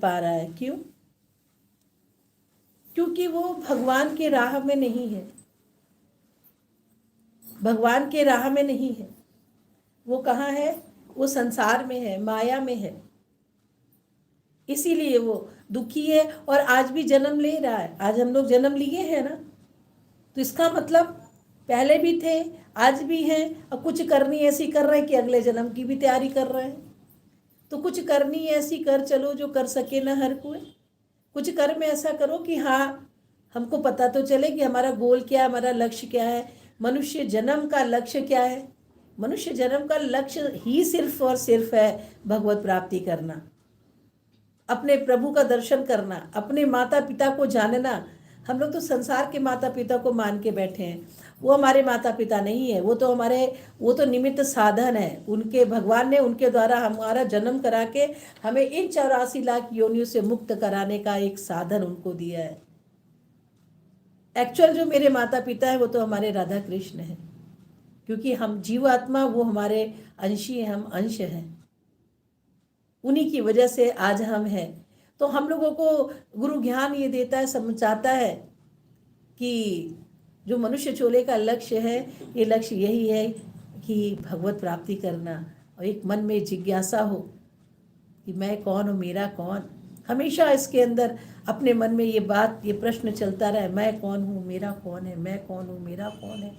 पा रहा है। क्यों? क्योंकि वो भगवान के राह में नहीं है, भगवान के राह में नहीं है। वो कहाँ है? वो संसार में है, माया में है, इसीलिए वो दुखी है और आज भी जन्म ले रहा है। आज हम लोग जन्म लिए हैं ना, तो इसका मतलब पहले भी थे, आज भी हैं, और कुछ करनी ऐसी कर रहे हैं कि अगले जन्म की भी तैयारी कर रहे हैं। तो कुछ करनी ऐसी कर चलो जो कर सके ना हर कोई। कुछ कर्म ऐसा करो कि हाँ, हमको पता तो चले कि हमारा गोल क्या है, हमारा लक्ष्य क्या है, मनुष्य जन्म का लक्ष्य क्या है। मनुष्य जन्म का लक्ष्य ही सिर्फ और सिर्फ है भगवत प्राप्ति करना, अपने प्रभु का दर्शन करना, अपने माता पिता को जानना। हम लोग तो संसार के माता पिता को मान के बैठे हैं, वो हमारे माता पिता नहीं है। वो तो निमित्त साधन है। उनके भगवान ने उनके द्वारा हमारा जन्म करा के हमें इन 84 लाख योनियों से मुक्त कराने का एक साधन उनको दिया है। एक्चुअल जो मेरे माता पिता है वो तो हमारे राधा कृष्ण है, क्योंकि हम जीवात्मा, वो हमारे अंशी हैं, हम अंश हैं। उन्हीं की वजह से आज हम हैं। तो हम लोगों को गुरु ज्ञान ये देता है, समझाता है कि जो मनुष्य चोले का लक्ष्य है, ये लक्ष्य यही है कि भगवत प्राप्ति करना, और एक मन में जिज्ञासा हो कि मैं कौन हूँ, मेरा कौन। हमेशा इसके अंदर अपने मन में ये बात, ये प्रश्न चलता रहे, मैं कौन हूँ, मेरा कौन है, मैं कौन हूँ, मेरा कौन है।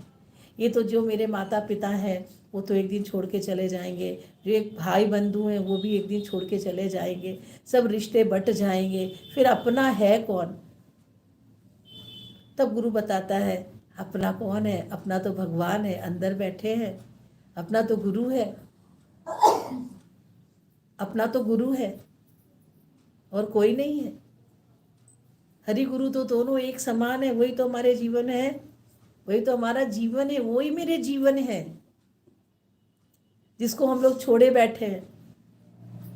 ये तो जो मेरे माता पिता हैं वो तो एक दिन छोड़ के चले जाएंगे, जो एक भाई बंधु हैं वो भी एक दिन छोड़ के चले जाएंगे, सब रिश्ते बट जाएंगे, फिर अपना है कौन। तब गुरु बताता है अपना कौन है, अपना तो भगवान है, अंदर बैठे हैं, अपना तो गुरु है, अपना तो गुरु है और कोई नहीं है। हरि गुरु तो दोनों एक समान है, वही तो हमारे जीवन है, वही तो हमारा जीवन है, वही मेरे जीवन है जिसको हम लोग छोड़े बैठे हैं।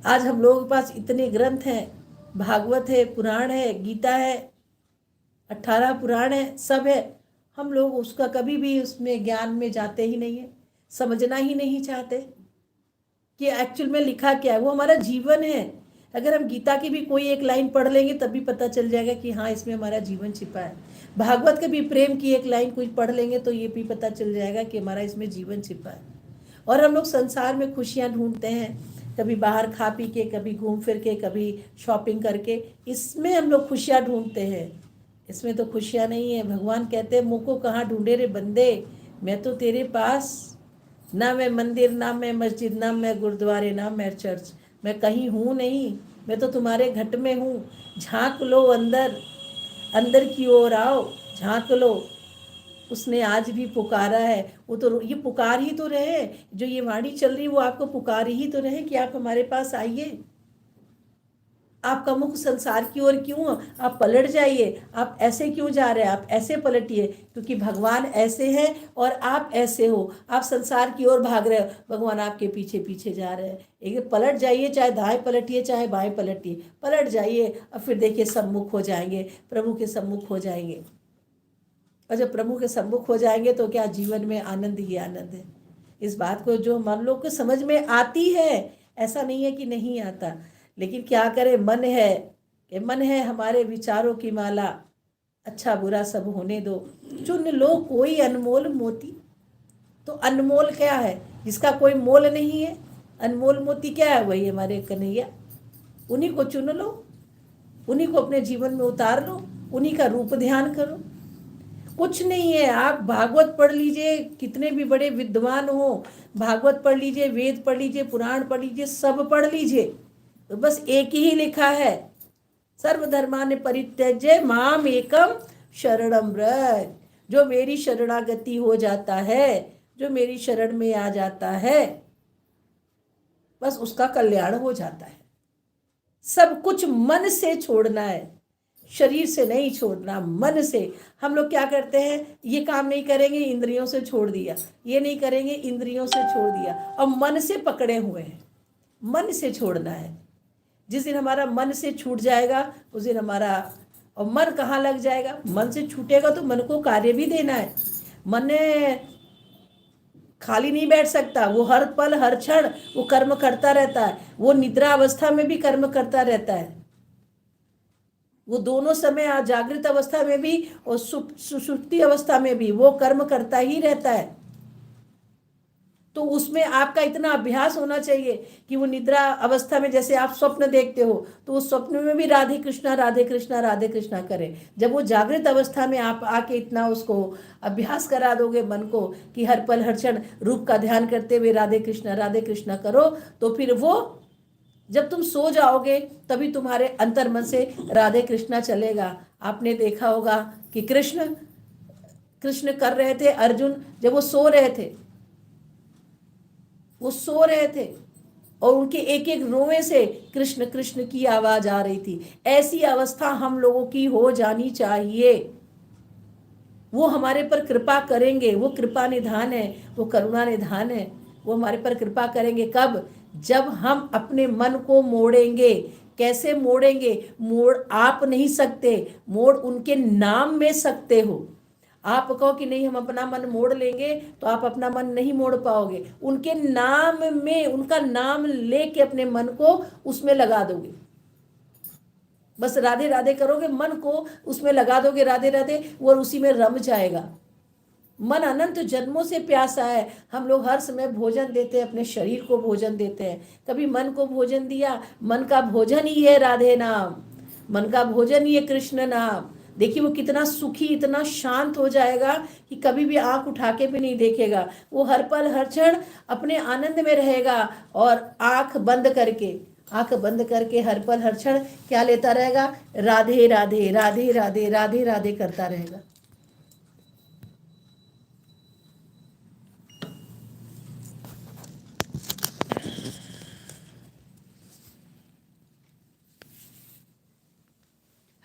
आज हम लोगों के पास इतने ग्रंथ हैं, भागवत है, पुराण है, गीता है, 18 पुराण है, सब है। हम लोग उसका कभी भी उसमें ज्ञान में जाते ही नहीं है, समझना ही नहीं चाहते कि एक्चुअल में लिखा क्या है। वो हमारा जीवन है। अगर हम गीता की भी कोई एक लाइन पढ़ लेंगे तब भी पता चल जाएगा कि हाँ, इसमें हमारा जीवन छिपा है। भागवत के भी प्रेम की एक लाइन कुछ पढ़ लेंगे तो ये भी पता चल जाएगा कि हमारा इसमें जीवन छिपा है। और हम लोग संसार में खुशियाँ ढूंढते हैं, कभी बाहर खा पी के, कभी घूम फिर के, कभी शॉपिंग करके, इसमें हम लोग खुशियाँ ढूंढते हैं। इसमें तो खुशियाँ नहीं है। भगवान कहते हैं मुँह को कहाँ ढूंढे रे बंदे, मैं तो तेरे पास, ना मैं मंदिर, ना मैं मस्जिद, ना मैं गुरुद्वारे, ना मैं चर्च, मैं कहीं हूँ नहीं, मैं तो तुम्हारे घट में हूँ। झांक लो अंदर, अंदर की ओर आओ, झांक लो। उसने आज भी पुकारा है। वो तो ये पुकार ही तो रहे, जो ये वाणी चल रही वो आपको पुकार ही तो रहे कि आप हमारे पास आइए। आपका मुख संसार की ओर क्यों? आप पलट जाइए। आप ऐसे क्यों जा रहे हैं? आप ऐसे पलटिए, क्योंकि भगवान ऐसे हैं और आप ऐसे हो। आप संसार की ओर भाग रहे हो, भगवान आपके पीछे पीछे जा रहे हैं। एक पलट जाइए, चाहे दाएं पलटिए चाहे बाएं पलटिए, पलट जाइए और फिर देखिए सम्मुख हो जाएंगे, प्रभु के सम्मुख हो जाएंगे। और जब प्रभु के सम्मुख हो जाएंगे तो क्या जीवन में आनंद ही आनंद है। इस बात को जो हम लोग को समझ में आती है, ऐसा नहीं है कि नहीं आता, लेकिन क्या करे, मन है कि मन है हमारे विचारों की माला, अच्छा बुरा सब होने दो, चुन लो कोई अनमोल मोती। तो अनमोल क्या है? जिसका कोई मोल नहीं है। अनमोल मोती क्या है? वही हमारे कन्हैया। उन्हीं को चुन लो, उन्हीं को अपने जीवन में उतार लो, उन्हीं का रूप ध्यान करो। कुछ नहीं है। आप भागवत पढ़ लीजिए, कितने भी बड़े विद्वान हो, भागवत पढ़ लीजिए, वेद पढ़ लीजिए, पुराण पढ़ लीजिए, सब पढ़ लीजिए, तो बस एक ही लिखा है, सर्वधर्मान् परित्यज्य माम एकम शरणम व्रज। जो मेरी शरणागति हो जाता है, जो मेरी शरण में आ जाता है, बस उसका कल्याण हो जाता है। सब कुछ मन से छोड़ना है, शरीर से नहीं छोड़ना, मन से। हम लोग क्या करते हैं, ये काम नहीं करेंगे, इंद्रियों से छोड़ दिया, ये नहीं करेंगे, इंद्रियों से छोड़ दिया, और मन से पकड़े हुए हैं। मन से छोड़ना है। जिस दिन हमारा मन से छूट जाएगा उस दिन हमारा, और मन कहाँ लग जाएगा? मन से छूटेगा तो मन को कार्य भी देना है। मन खाली नहीं बैठ सकता, वो हर पल हर क्षण वो कर्म करता रहता है। वो निद्रा अवस्था में भी कर्म करता रहता है। वो दोनों समय जागृत अवस्था में भी और सुषुप्ति अवस्था में भी वो कर्म करता ही रहता है। तो उसमें आपका इतना अभ्यास होना चाहिए कि वो निद्रा अवस्था में जैसे आप स्वप्न देखते हो तो उस स्वप्न में भी राधे कृष्णा राधे कृष्णा राधे कृष्णा करें। जब वो जागृत अवस्था में आप आके इतना उसको अभ्यास करा दोगे मन को कि हर पल हर क्षण रूप का ध्यान करते हुए राधे कृष्णा करो, तो फिर वो जब तुम सो जाओगे तभी तुम्हारे अंतर्मन से राधे कृष्णा चलेगा। आपने देखा होगा कि कृष्ण कृष्ण कर रहे थे, अर्जुन जब वो सो रहे थे, वो सो रहे थे और उनके एक एक रोए से कृष्ण कृष्ण की आवाज आ रही थी। ऐसी अवस्था हम लोगों की हो जानी चाहिए। वो हमारे पर कृपा करेंगे, वो कृपा निधान है, वो करुणा निधान है। वो हमारे पर कृपा करेंगे कब? जब हम अपने मन को मोड़ेंगे। कैसे मोड़ेंगे? मोड़ आप नहीं सकते, मोड़ उनके नाम में सकते हो। आप कहो कि नहीं हम अपना मन मोड़ लेंगे, तो आप अपना मन नहीं मोड़ पाओगे। उनके नाम में, उनका नाम लेके अपने मन को उसमें लगा दोगे। बस राधे राधे करोगे, मन को उसमें लगा दोगे राधे राधे, वो उसी में रम जाएगा। मन अनंत जन्मों से प्यासा है। हम लोग हर समय भोजन देते हैं, अपने शरीर को भोजन देते हैं, कभी मन को भोजन दिया? मन का भोजन ही है राधे नाम, मन का भोजन ही है कृष्ण नाम। देखिए वो कितना सुखी, इतना शांत हो जाएगा कि कभी भी आंख उठा के भी नहीं देखेगा। वो हर पल हर क्षण अपने आनंद में रहेगा और आंख बंद करके हर पल हर क्षण क्या लेता रहेगा? राधे राधे राधे राधे राधे राधे करता रहेगा।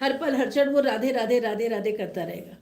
हर पल हर क्षण वो राधे राधे राधे राधे करता रहेगा।